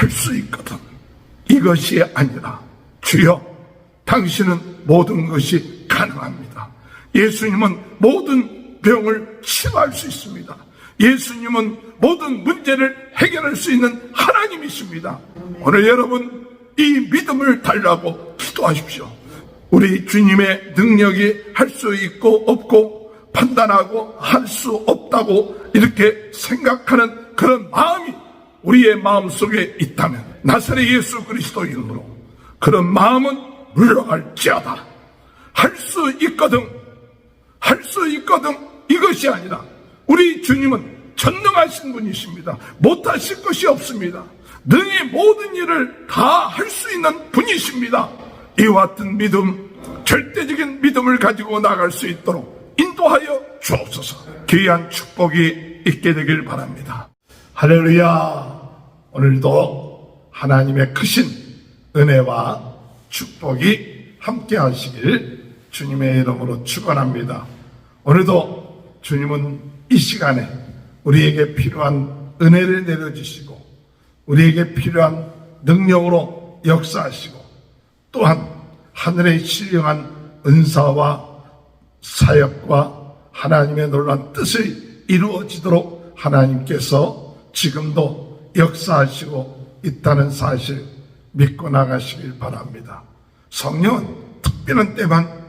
할 수 있거든. 이것이 아니라 주여 당신은 모든 것이 가능합니다. 예수님은 모든 병을 치료할 수 있습니다. 예수님은 모든 문제를 해결할 수 있는 하나님이십니다. 오늘 여러분 이 믿음을 달라고 기도하십시오. 우리 주님의 능력이 할 수 있고 없고 판단하고 할 수 없다고 이렇게 생각하는 그런 마음이 우리의 마음속에 있다면 나사렛 예수 그리스도 이름으로 그런 마음은 물러갈지어다. 할 수 있거든, 할 수 있거든. 이것이 아니라 우리 주님은 전능하신 분이십니다. 못하실 것이 없습니다. 능히 모든 일을 다 할 수 있는 분이십니다. 이와 같은 믿음, 절대적인 믿음을 가지고 나갈 수 있도록 인도하여 주옵소서. 귀한 축복이 있게 되길 바랍니다. 할렐루야. 오늘도 하나님의 크신 은혜와 축복이 함께 하시길 주님의 이름으로 축원합니다. 오늘도 주님은 이 시간에 우리에게 필요한 은혜를 내려주시고 우리에게 필요한 능력으로 역사하시고 또한 하늘의 신령한 은사와 사역과 하나님의 놀라운 뜻이 이루어지도록 하나님께서 지금도 역사하시고 있다는 사실 믿고 나가시길 바랍니다. 성령은 특별한 때만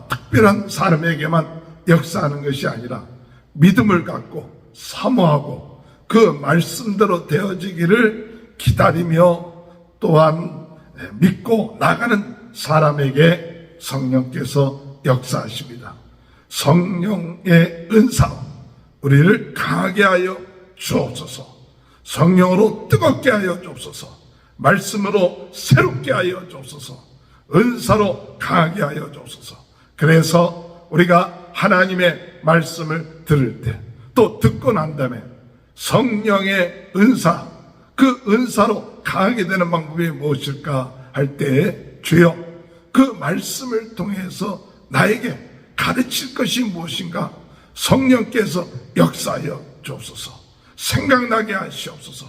특별한 사람에게만 역사하는 것이 아니라 믿음을 갖고 사모하고 그 말씀대로 되어지기를 기다리며 또한 믿고 나가는 사람에게 성령께서 역사하십니다. 성령의 은사로 우리를 강하게 하여 주옵소서. 성령으로 뜨겁게 하여 주옵소서. 말씀으로 새롭게 하여 주옵소서. 은사로 강하게 하여 주옵소서. 그래서 우리가 하나님의 말씀을 들을 때 또 듣고 난 다음에 성령의 은사, 그 은사로 강하게 되는 방법이 무엇일까 할 때에 주여 그 말씀을 통해서 나에게 가르칠 것이 무엇인가 성령께서 역사하여 주옵소서. 생각나게 하시옵소서.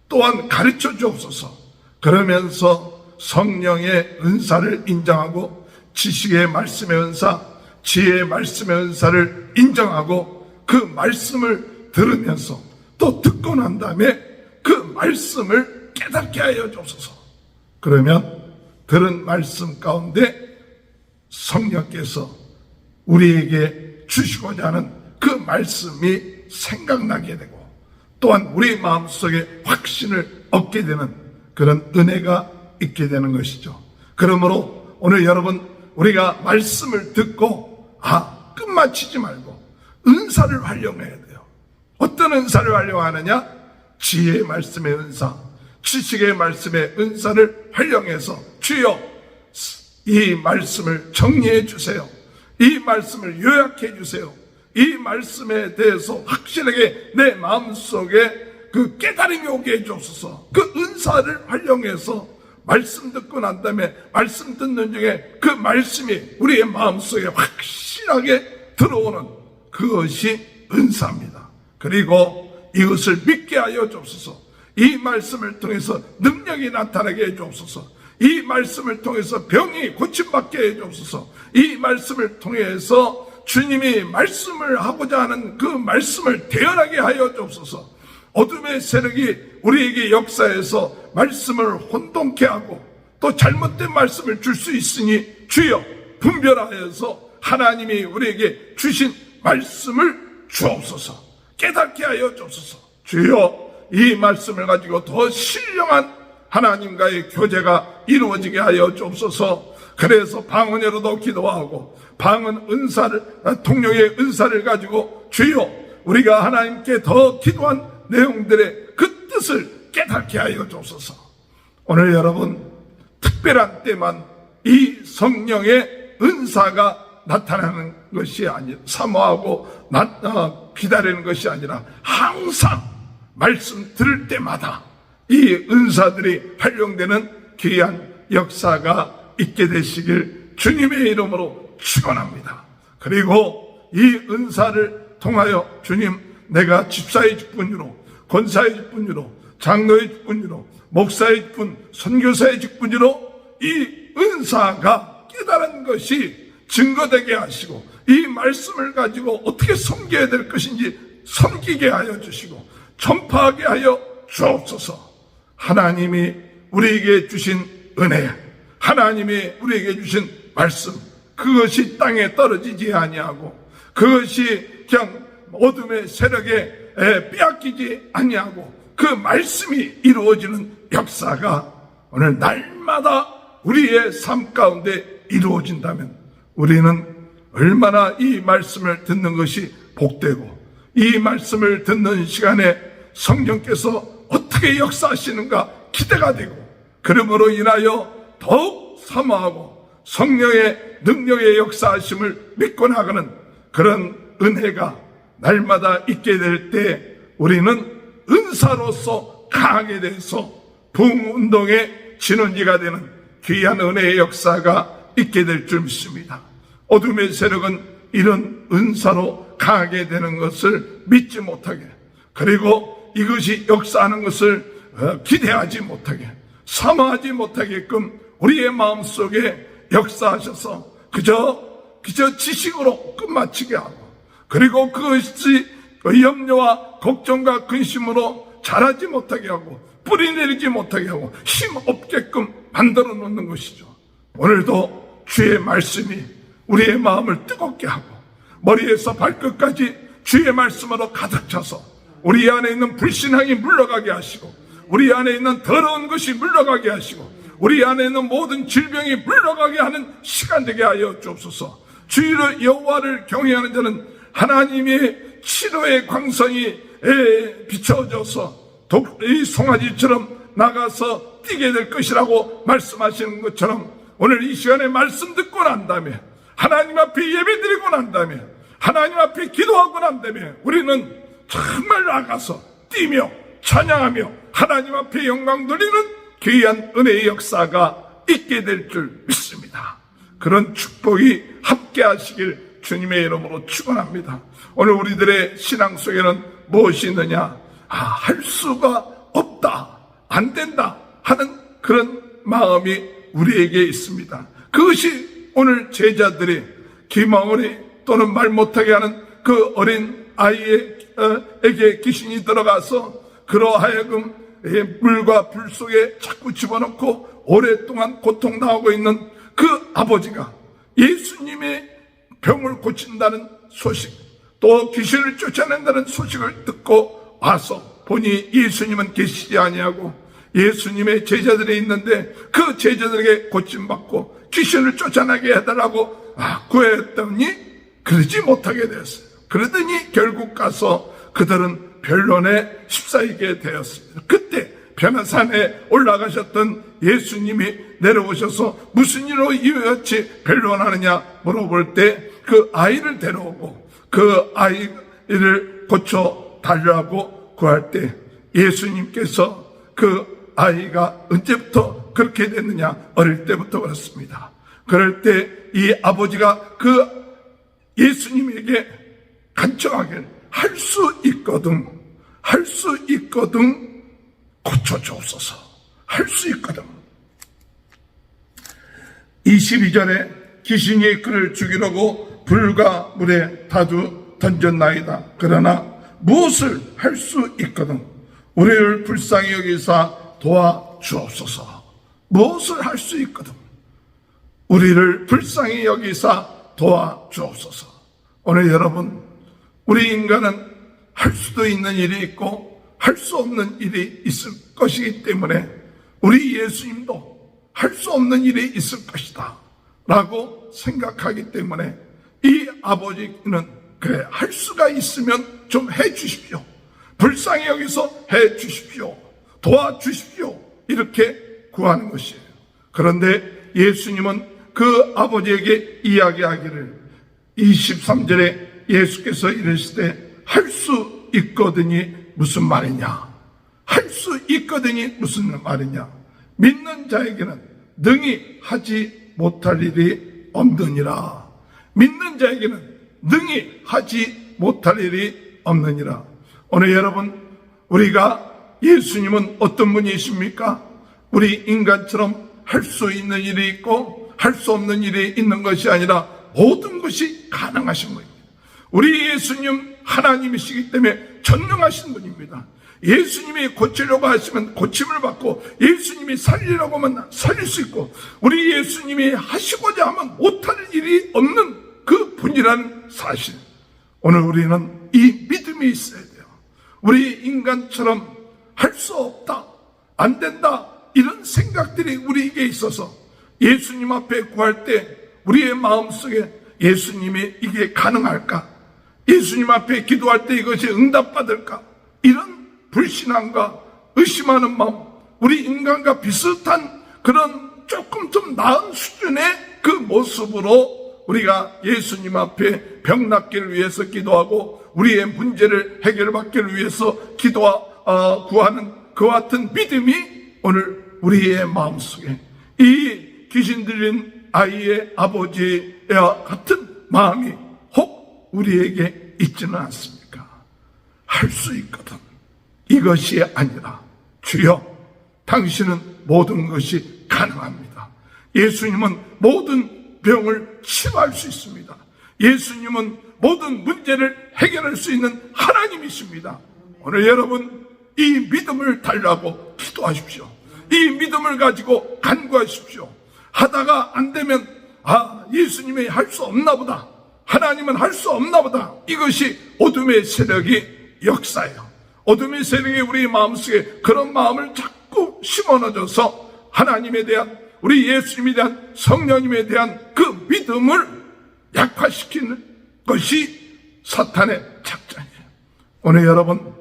또한 가르쳐 주옵소서. 그러면서 성령의 은사를 인정하고 지식의 말씀의 은사, 지혜의 말씀의 은사를 인정하고 그 말씀을 들으면서 또 듣고 난 다음에 그 말씀을 깨닫게 하여 주옵소서. 그러면 들은 말씀 가운데 성령께서 우리에게 주시고자 하는 그 말씀이 생각나게 되고 또한 우리 마음속에 확신을 얻게 되는 그런 은혜가 있게 되는 것이죠. 그러므로 오늘 여러분 우리가 말씀을 듣고 끝마치지 말고 은사를 활용해야 돼요. 어떤 은사를 활용하느냐? 지혜의 말씀의 은사, 지식의 말씀의 은사를 활용해서 주여 이 말씀을 정리해 주세요. 이 말씀을 요약해 주세요. 이 말씀에 대해서 확실하게 내 마음속에 그 깨달음이 오게 해 주옵소서. 그 은사를 활용해서 말씀 듣고 난 다음에 말씀 듣는 중에 그 말씀이 우리의 마음속에 확실하게 들어오는 그것이 은사입니다. 그리고 이것을 믿게 하여 주옵소서. 이 말씀을 통해서 능력이 나타나게 해 주옵소서. 이 말씀을 통해서 병이 고침받게 해 주옵소서. 이 말씀을 통해서 주님이 말씀을 하고자 하는 그 말씀을 대언하게 하여 주옵소서. 어둠의 세력이 우리에게 역사해서 말씀을 혼동케 하고 또 잘못된 말씀을 줄 수 있으니 주여 분별하여서 하나님이 우리에게 주신 말씀을 주옵소서. 깨닫게 하여 주옵소서. 주여 이 말씀을 가지고 더 신령한 하나님과의 교제가 이루어지게 하여 주옵소서. 그래서 방언으로도 기도하고 방언 은사를 통역의 은사를 가지고 주여 우리가 하나님께 더 기도한 내용들의 그 뜻을 깨닫게 하여 주옵소서. 오늘 여러분 특별한 때만 이 성령의 은사가 나타나는 것이 아니라 사모하고 기다리는 것이 아니라 항상 말씀 들을 때마다 이 은사들이 활용되는 귀한 역사가 있게 되시길 주님의 이름으로 축원합니다. 그리고 이 은사를 통하여 주님 내가 집사의 직분으로 권사의 직분으로 장로의 직분으로, 목사의 직분, 선교사의 직분으로 이 은사가 깨달은 것이 증거되게 하시고, 이 말씀을 가지고 어떻게 섬겨야 될 것인지 섬기게 하여 주시고 전파하게 하여 주옵소서. 하나님이 우리에게 주신 은혜, 하나님이 우리에게 주신 말씀, 그것이 땅에 떨어지지 아니하고, 그것이 그냥 어둠의 세력에 빼앗기지 아니하고, 그 말씀이 이루어지는 역사가 오늘 날마다 우리의 삶 가운데 이루어진다면 우리는 얼마나 이 말씀을 듣는 것이 복되고, 이 말씀을 듣는 시간에 성령께서 어떻게 역사하시는가 기대가 되고, 그러므로 인하여 더욱 사모하고 성령의 능력의 역사하심을 믿고 나가는 그런 은혜가 날마다 있게 될 때 우리는 은사로서 강하게 돼서 부흥운동의 진원지가 되는 귀한 은혜의 역사가 있게 될 줄 믿습니다. 어둠의 세력은 이런 은사로 강하게 되는 것을 믿지 못하게, 그리고 이것이 역사하는 것을 기대하지 못하게, 사모하지 못하게끔 우리의 마음속에 역사하셔서 그저 지식으로 끝마치게 하고, 그리고 그것이 염려와 걱정과 근심으로 자라지 못하게 하고 뿌리 내리지 못하게 하고 힘 없게끔 만들어 놓는 것이죠. 오늘도 주의 말씀이 우리의 마음을 뜨겁게 하고 머리에서 발끝까지 주의 말씀으로 가득 차서 우리 안에 있는 불신앙이 물러가게 하시고, 우리 안에 있는 더러운 것이 물러가게 하시고, 우리 안에 있는 모든 질병이 물러가게 하는 시간 되게 하여 주옵소서. 주의 여호와를 경외하는 자는 하나님의 치료의 광선이 비춰져서 이 송아지처럼 나가서 뛰게 될 것이라고 말씀하시는 것처럼, 오늘 이 시간에 말씀 듣고 난 다음에, 하나님 앞에 예배 드리고 난 다음에, 하나님 앞에 기도하고 난 다음에 우리는 정말 나가서 뛰며 찬양하며 하나님 앞에 영광 돌리는 귀한 은혜의 역사가 있게 될 줄 믿습니다. 그런 축복이 함께 하시길 주님의 이름으로 축원합니다. 오늘 우리들의 신앙 속에는 무엇이 있느냐? 할 수가 없다, 안 된다 하는 그런 마음이 우리에게 있습니다. 그것이 오늘 제자들이 기망원이 또는 말 못하게 하는 그 어린 아이에게 귀신이 들어가서 그러하여금 물과 불 속에 자꾸 집어넣고 오랫동안 고통당하고 있는 그 아버지가 예수님의 병을 고친다는 소식, 또 귀신을 쫓아낸다는 소식을 듣고 와서 보니 예수님은 계시지 아니하고 예수님의 제자들이 있는데 그 제자들에게 고침받고 귀신을 쫓아나게 해달라고 구했더니 그러지 못하게 되었어요. 그러더니 결국 가서 그들은 변론에 휩싸이게 되었습니다. 그때 변화산에 올라가셨던 예수님이 내려오셔서 무슨 일로 이같이 변론하느냐 물어볼 때 그 아이를 데려오고 그 아이를 고쳐 달라고 구할 때 예수님께서 그 아이가 언제부터 그렇게 됐느냐, 어릴 때부터 그렇습니다. 그럴 때 이 아버지가 그 예수님에게 간청하길, 할 수 있거든, 할 수 있거든 고쳐주옵소서, 할 수 있거든. 22절에 귀신이 그를 죽이려고 불과 물에 다두 던졌나이다. 그러나 무엇을 할 수 있거든 우리를 불쌍히 여기사 도와주옵소서. 무엇을 할 수 있거든 우리를 불쌍히 여기사 도와주옵소서. 오늘 여러분, 우리 인간은 할 수도 있는 일이 있고 할 수 없는 일이 있을 것이기 때문에 우리 예수님도 할 수 없는 일이 있을 것이다 라고 생각하기 때문에 이 아버지는 그래, 할 수가 있으면 좀 해 주십시오, 불쌍히 여기서 해 주십시오, 도와주십시오, 이렇게 구하는 것이에요. 그런데 예수님은 그 아버지에게 이야기하기를 23절에 예수께서 이르시되 할 수 있거든이 무슨 말이냐, 할 수 있거든이 무슨 말이냐, 믿는 자에게는 능히 하지 못할 일이 없느니라. 믿는 자에게는 능히 하지 못할 일이 없느니라. 오늘 여러분, 우리가 예수님은 어떤 분이십니까? 우리 인간처럼 할 수 있는 일이 있고 할 수 없는 일이 있는 것이 아니라 모든 것이 가능하신 분입니다. 우리 예수님 하나님이시기 때문에 전능하신 분입니다. 예수님이 고치려고 하시면 고침을 받고, 예수님이 살리려고 하면 살릴 수 있고, 우리 예수님이 하시고자 하면 못할 일이 없는 그 분이라는 사실, 오늘 우리는 이 믿음이 있어야 돼요. 우리 인간처럼 할 수 없다, 안 된다, 이런 생각들이 우리에게 있어서 예수님 앞에 구할 때 우리의 마음속에 예수님이 이게 가능할까? 예수님 앞에 기도할 때 이것이 응답받을까? 이런 불신앙과 의심하는 마음, 우리 인간과 비슷한 그런 조금 좀 나은 수준의 그 모습으로 우리가 예수님 앞에 병 낫기를 위해서 기도하고 우리의 문제를 해결받기를 위해서 구하는 그와 같은 믿음이 오늘 우리의 마음속에 이 귀신 들린 아이의 아버지와 같은 마음이 혹 우리에게 있지는 않습니까? 할 수 있거든. 이것이 아니라 주여, 당신은 모든 것이 가능합니다. 예수님은 모든 병을 치유할 수 있습니다. 예수님은 모든 문제를 해결할 수 있는 하나님이십니다. 오늘 여러분 이 믿음을 달라고 기도하십시오. 이 믿음을 가지고 간구하십시오. 하다가 안 되면 예수님이 할 수 없나 보다, 하나님은 할 수 없나 보다, 이것이 어둠의 세력이 역사예요. 어둠의 세력이 우리 마음속에 그런 마음을 자꾸 심어넣어줘서 하나님에 대한, 우리 예수님에 대한, 성령님에 대한 그 믿음을 약화시키는 것이 사탄의 작전이에요. 오늘 여러분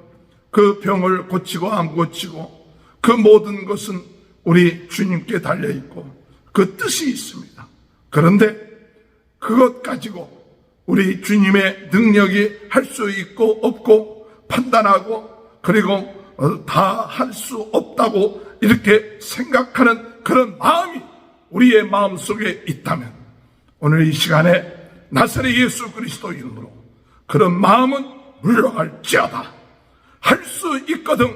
그 병을 고치고 안 고치고 그 모든 것은 우리 주님께 달려있고 그 뜻이 있습니다. 그런데 그것 가지고 우리 주님의 능력이 할 수 있고 없고 판단하고, 그리고 다 할 수 없다고 이렇게 생각하는 그런 마음이 우리의 마음속에 있다면 오늘 이 시간에 나사렛 예수 그리스도 이름으로 그런 마음은 물러갈지어다. 할 수 있거든,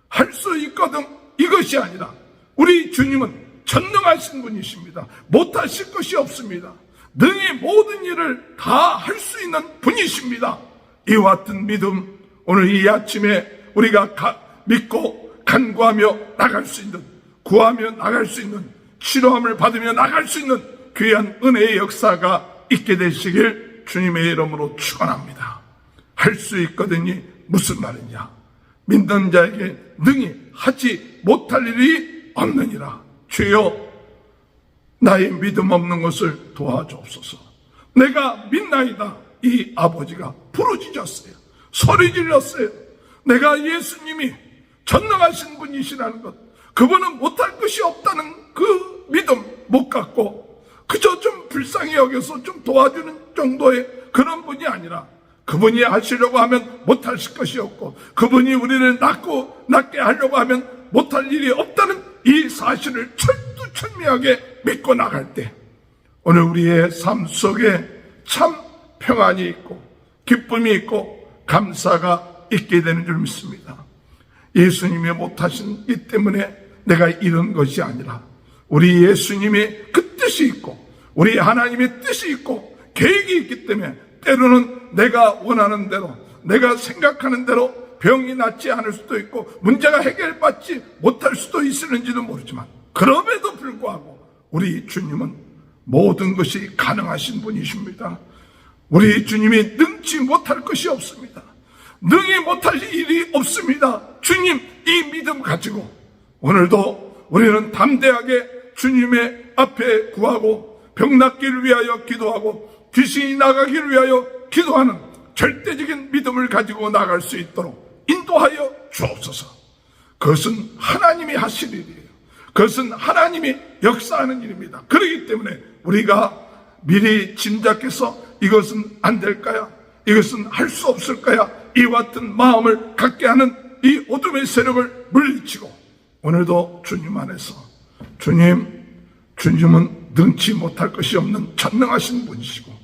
할 수 있거든, 이것이 아니라 우리 주님은 전능하신 분이십니다. 못하실 것이 없습니다. 능히 모든 일을 다 할 수 있는 분이십니다. 이와 같은 믿음, 오늘 이 아침에 우리가 믿고 간구하며 나갈 수 있는, 구하며 나갈 수 있는, 치료함을 받으며 나갈 수 있는 귀한 은혜의 역사가 있게 되시길 주님의 이름으로 축원합니다. 할 수 있거든이 무슨 말이냐? 믿는 자에게 능히 하지 못할 일이 없느니라. 주여, 나의 믿음 없는 것을 도와주옵소서. 내가 믿나이다. 이 아버지가 부르짖었어요. 소리 질렀어요. 내가 예수님이 전능하신 분이시라는 것, 그분은 못할 것이 없다는 그 믿음 못 갖고 그저 좀 불쌍히 여겨서 좀 도와주는 정도의 그런 분이 아니라, 그분이 하시려고 하면 못하실 것이 없고, 그분이 우리를 낫게 하려고 하면 못할 일이 없다는 이 사실을 철두철미하게 믿고 나갈 때 오늘 우리의 삶 속에 참 평안이 있고 기쁨이 있고 감사가 있게 되는 줄 믿습니다. 예수님이 못하신 이 때문에 내가 이런 것이 아니라 우리 예수님의 그 뜻이 있고 우리 하나님의 뜻이 있고 계획이 있기 때문에 때로는 내가 원하는 대로, 내가 생각하는 대로 병이 낫지 않을 수도 있고 문제가 해결받지 못할 수도 있을는지도 모르지만, 그럼에도 불구하고 우리 주님은 모든 것이 가능하신 분이십니다. 우리 주님이 능치 못할 것이 없습니다. 능히 못할 일이 없습니다. 주님 이 믿음 가지고 오늘도 우리는 담대하게 주님의 앞에 구하고 병 낫기를 위하여 기도하고 귀신이 나가기를 위하여 기도하는 절대적인 믿음을 가지고 나갈 수 있도록 인도하여 주옵소서. 그것은 하나님이 하실 일이에요. 그것은 하나님이 역사하는 일입니다. 그렇기 때문에 우리가 미리 짐작해서 이것은 안 될까요? 이것은 할 수 없을까요? 이와 같은 마음을 갖게 하는 이 어둠의 세력을 물리치고 오늘도 주님 안에서, 주님은 능치 못할 것이 없는 전능하신 분이시고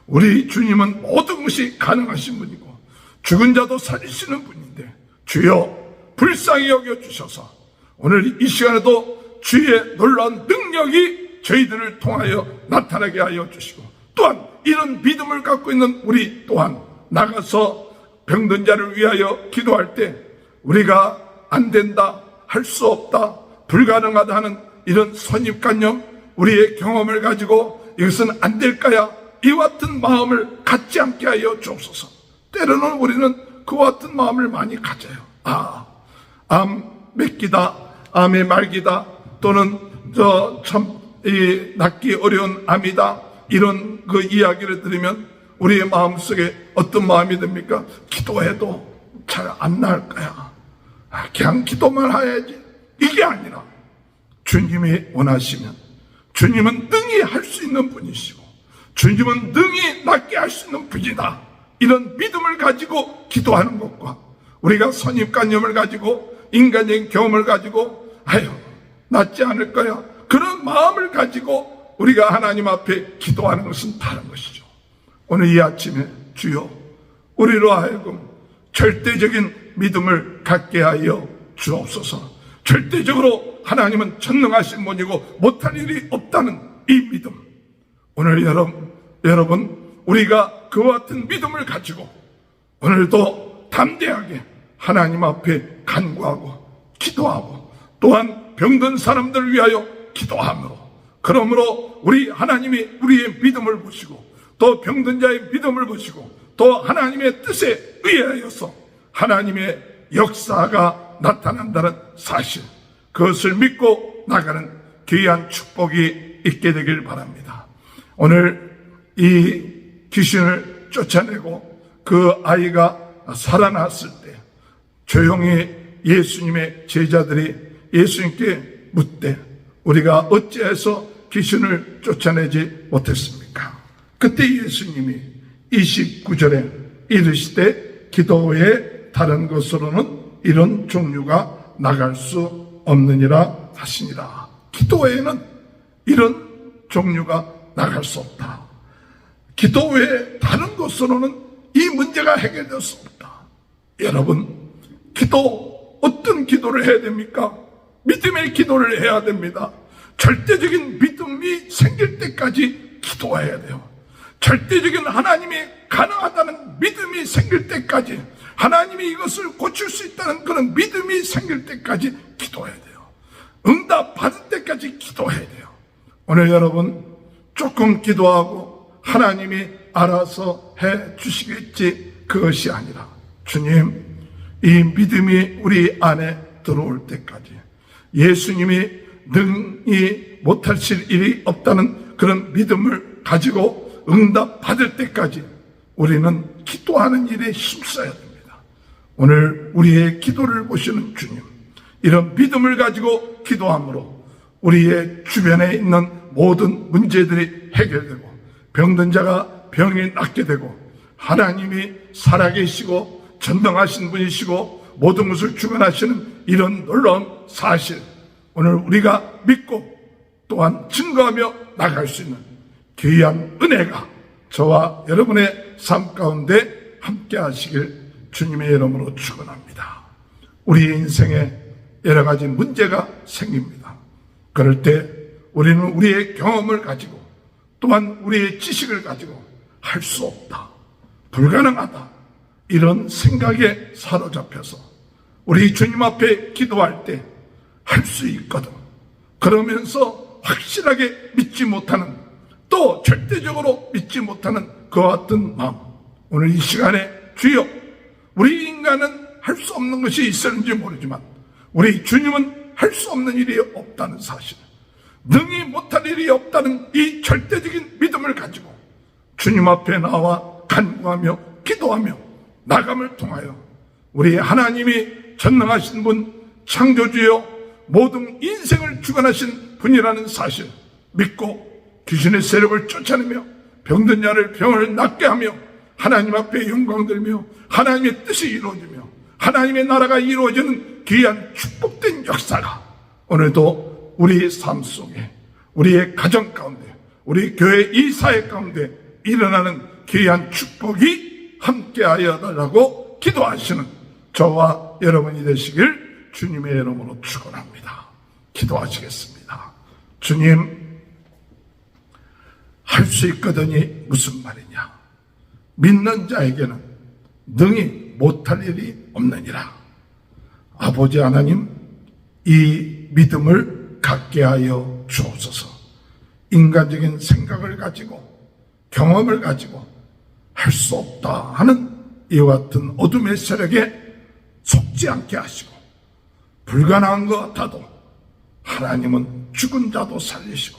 우리 주님은 모든 것이 가능하신 분이고 죽은 자도 살리시는 분인데, 주여 불쌍히 여겨주셔서 오늘 이 시간에도 주의 놀라운 능력이 저희들을 통하여 나타나게 하여 주시고, 또한 이런 믿음을 갖고 있는 우리 또한 나가서 병든 자를 위하여 기도할 때 우리가 안 된다, 할 수 없다, 불가능하다 하는 이런 선입관념, 우리의 경험을 가지고 이것은 안 될 거야, 이와 같은 마음을 갖지 않게 하여 주옵소서. 때로는 우리는 그와 같은 마음을 많이 가져요. 암 맺기다, 암의 말기다, 또는 낫기 어려운 암이다, 이런 그 이야기를 들으면 우리의 마음속에 어떤 마음이 듭니까? 기도해도 잘 안 나을 거야, 그냥 기도만 해야지. 이게 아니라 주님이 원하시면 주님은 능히 할 수 있는 분이시고 주님은 능히 낫게 할 수 있는 분이다, 이런 믿음을 가지고 기도하는 것과 우리가 선입관념을 가지고 인간적인 경험을 가지고 낫지 않을 거야, 그런 마음을 가지고 우리가 하나님 앞에 기도하는 것은 다른 것이죠. 오늘 이 아침에 주여 우리로 하여금 절대적인 믿음을 갖게 하여 주옵소서. 절대적으로 하나님은 전능하신 분이고 못할 일이 없다는 이 믿음, 오늘 여러분 우리가 그와 같은 믿음을 가지고 오늘도 담대하게 하나님 앞에 간구하고 기도하고 또한 병든 사람들을 위하여 기도함으로, 그러므로 우리 하나님이 우리의 믿음을 보시고 또 병든 자의 믿음을 보시고 또 하나님의 뜻에 의하여서 하나님의 역사가 나타난다는 사실, 그것을 믿고 나가는 귀한 축복이 있게 되길 바랍니다. 오늘 이 귀신을 쫓아내고 그 아이가 살아났을 때 조용히 예수님의 제자들이 예수님께 묻되 우리가 어찌해서 귀신을 쫓아내지 못했습니까? 그때 예수님이 29절에 이르시되 기도 외에 다른 것으로는 이런 종류가 나갈 수 없느니라 하시니라. 기도 외에는 이런 종류가 나갈 수 없다. 기도 외에 다른 것으로는 이 문제가 해결될 수 없다. 여러분, 어떤 기도를 해야 됩니까? 믿음의 기도를 해야 됩니다. 절대적인 믿음이 생길 때까지 기도해야 돼요. 절대적인 하나님이 가능하다는 믿음이 생길 때까지, 하나님이 이것을 고칠 수 있다는 그런 믿음이 생길 때까지 기도해야 돼요. 응답 받을 때까지 기도해야 돼요. 오늘 여러분 조금 기도하고 하나님이 알아서 해 주시겠지, 그것이 아니라 주님, 이 믿음이 우리 안에 들어올 때까지, 예수님이 능히 못하실 일이 없다는 그런 믿음을 가지고 응답 받을 때까지 우리는 기도하는 일에 힘써야 됩니다. 오늘 우리의 기도를 보시는 주님, 이런 믿음을 가지고 기도함으로 우리의 주변에 있는 모든 문제들이 해결되고 병든 자가 병이 낫게 되고 하나님이 살아계시고 전능하신 분이시고 모든 것을 주관하시는 이런 놀라운 사실, 오늘 우리가 믿고 또한 증거하며 나갈 수 있는 귀한 은혜가 저와 여러분의 삶 가운데 함께 하시길 주님의 이름으로 축원합니다. 우리의 인생에 여러 가지 문제가 생깁니다. 그럴 때 우리는 우리의 경험을 가지고 또한 우리의 지식을 가지고 할 수 없다, 불가능하다, 이런 생각에 사로잡혀서 우리 주님 앞에 기도할 때 할 수 있거든, 그러면서 확실하게 믿지 못하는, 또 절대적으로 믿지 못하는 그와 같은 마음, 오늘 이 시간에 주여, 우리 인간은 할 수 없는 것이 있었는지 모르지만 우리 주님은 할 수 없는 일이 없다는 사실, 능히 못할 일이 없다는 이 절대적인 믿음을 가지고 주님 앞에 나와 간구하며 기도하며 나감을 통하여 우리 하나님이 전능하신 분, 창조주여 모든 인생을 주관하신 분이라는 사실 믿고 귀신의 세력을 쫓아내며 병든 자를 병을 낫게 하며 하나님 앞에 영광 들며 하나님의 뜻이 이루어지며 하나님의 나라가 이루어지는 귀한 축복된 역사가 오늘도 우리의 삶 속에, 우리의 가정 가운데, 우리 교회 이 사회 가운데 일어나는 귀한 축복이 함께하여 달라고 기도하시는 저와 여러분이 되시길 주님의 이름으로 축원합니다. 기도하시겠습니다. 주님, 할 수 있거든이 무슨 말이냐? 믿는 자에게는 능히 못할 일이 없느니라. 아버지 하나님, 이 믿음을 갖게 하여 주옵소서. 인간적인 생각을 가지고 경험을 가지고 할 수 없다 하는 이와 같은 어둠의 세력에 속지 않게 하시고, 불가능한 것 같아도 하나님은 죽은 자도 살리시고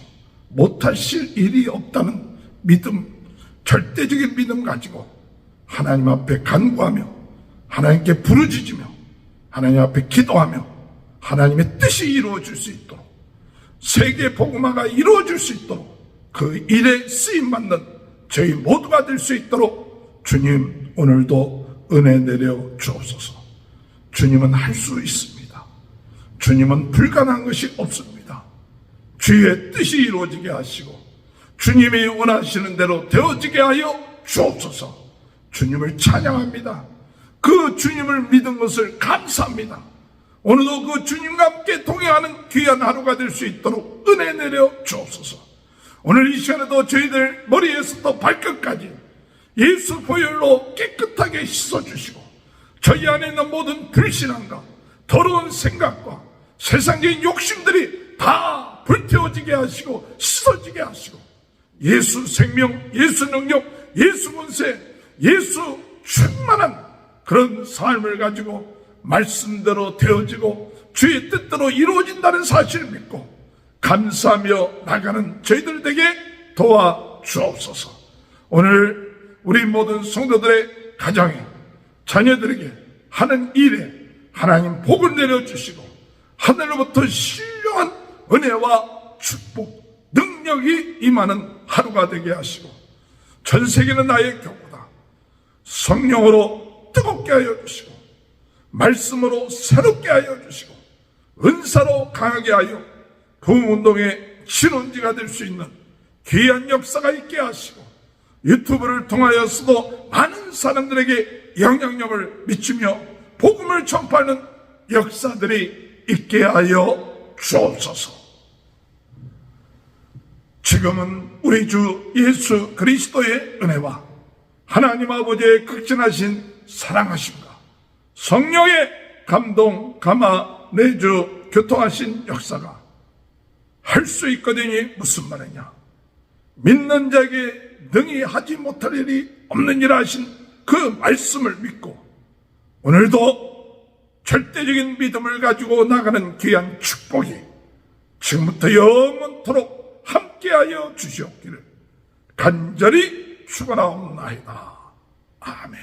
못하실 일이 없다는 믿음, 절대적인 믿음 가지고 하나님 앞에 간구하며 하나님께 부르짖으며 하나님 앞에 기도하며 하나님의 뜻이 이루어질 수 있도록, 세계 복음화가 이루어질 수 있도록 그 일에 쓰임받는 저희 모두가 될 수 있도록 주님 오늘도 은혜 내려 주옵소서. 주님은 할 수 있습니다. 주님은 불가능한 것이 없습니다. 주의 뜻이 이루어지게 하시고 주님이 원하시는 대로 되어지게 하여 주옵소서. 주님을 찬양합니다. 그 주님을 믿은 것을 감사합니다. 오늘도 그 주님과 함께 동행하는 귀한 하루가 될 수 있도록 은혜 내려 주옵소서. 오늘 이 시간에도 저희들 머리에서부터 발끝까지 예수 보혈로 깨끗하게 씻어주시고 저희 안에 있는 모든 불신앙과 더러운 생각과 세상적인 욕심들이 다 불태워지게 하시고 씻어지게 하시고 예수 생명, 예수 능력, 예수 권세, 예수 충만한 그런 삶을 가지고 말씀대로 되어지고 주의 뜻대로 이루어진다는 사실을 믿고 감사하며 나가는 저희들 되게 도와주옵소서. 오늘 우리 모든 성도들의 가정에 자녀들에게 하는 일에 하나님 복을 내려주시고 하늘로부터 신령한 은혜와 축복, 능력이 임하는 하루가 되게 하시고 전 세계는 나의 교구다. 성령으로 뜨겁게 하여 주시고 말씀으로 새롭게 하여 주시고 은사로 강하게 하여 부흥운동의 신혼지가 될 수 있는 귀한 역사가 있게 하시고 유튜브를 통하여서도 많은 사람들에게 영향력을 미치며 복음을 전파하는 역사들이 있게 하여 주옵소서. 지금은 우리 주 예수 그리스도의 은혜와 하나님 아버지의 극진하신 사랑하심과 성령의 감동, 감화, 내주, 교통하신 역사가 할 수 있거든이 무슨 말이냐? 믿는 자에게 능히 하지 못할 일이 없느니라 하신 그 말씀을 믿고 오늘도 절대적인 믿음을 가지고 나가는 귀한 축복이 지금부터 영원토록 함께하여 주시옵기를 간절히 축원하옵나이다. 아멘.